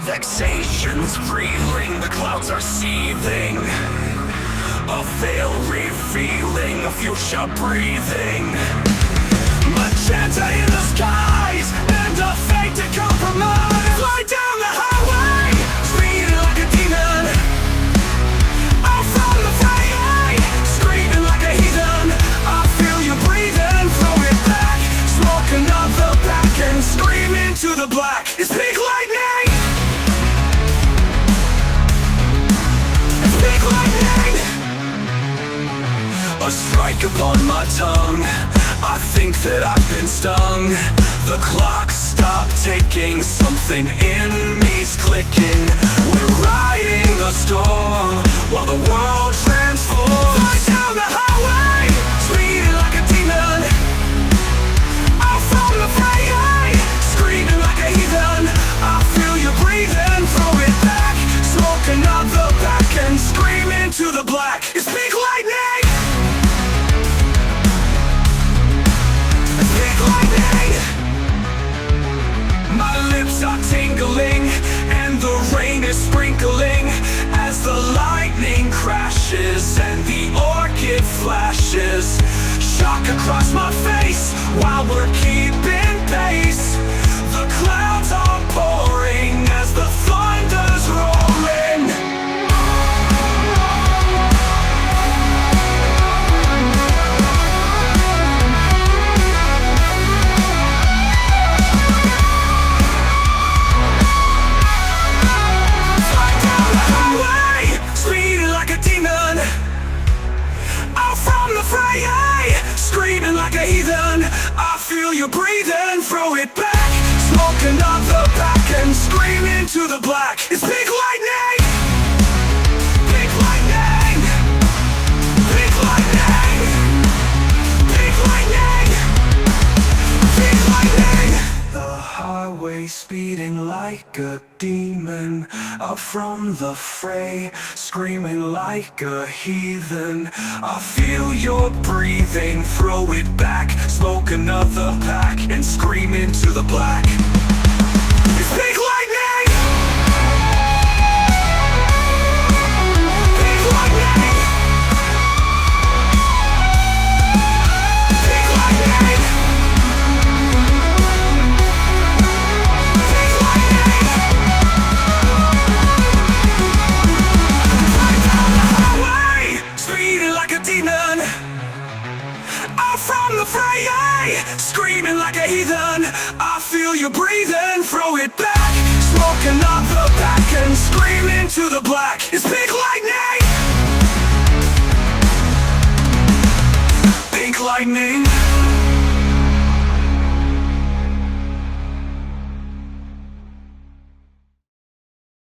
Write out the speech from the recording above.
Vexations reeling, the clouds are seething. A veil revealing, a fuchsia breathing. Magenta in the skies, and a fate to compromise. Fly down the highway, speeding like a demon. Out from the fray, screaming like a heathen. I feel you breathing, throw it back. Smoke another pack and scream into the black. It's big lightning. It's big lightning. A strike upon my tongue, I think that I've been stung. The clock stopped ticking, something in me's clicking. We're riding the storm while the world transforms. Fly down the highway, speeding like a demon. Out from the fray, screaming like a heathen. I feel you breathing, throw it back. Smoke another pack and scream into the black. It's big lightning. My lips are tingling and the rain is sprinkling as the lightning crashes and the orchid flashes. Shock across my face while we're keeping pace. The clouds are pouring as the thunder's roaring. Screaming like a heathen, I feel you breathing, throw it back. Smoke another pack and scream into the black. It's big lightning. Big lightning. Big lightning. Big lightning. Big lightning. The highway speeding like a demon. Up from the fray, screaming like a heathen. I feel your breathing, throw it back. Smoke another pack and scream into the black. It's big lightning. Big lightning. Big lightning. Big lightning. Fly down the highway, speeding like a demon. Out from the fray, screaming like a heathen. I feel you breathing, throw it back. Smoke another pack and scream into the black. It's big lightning. Big lightning.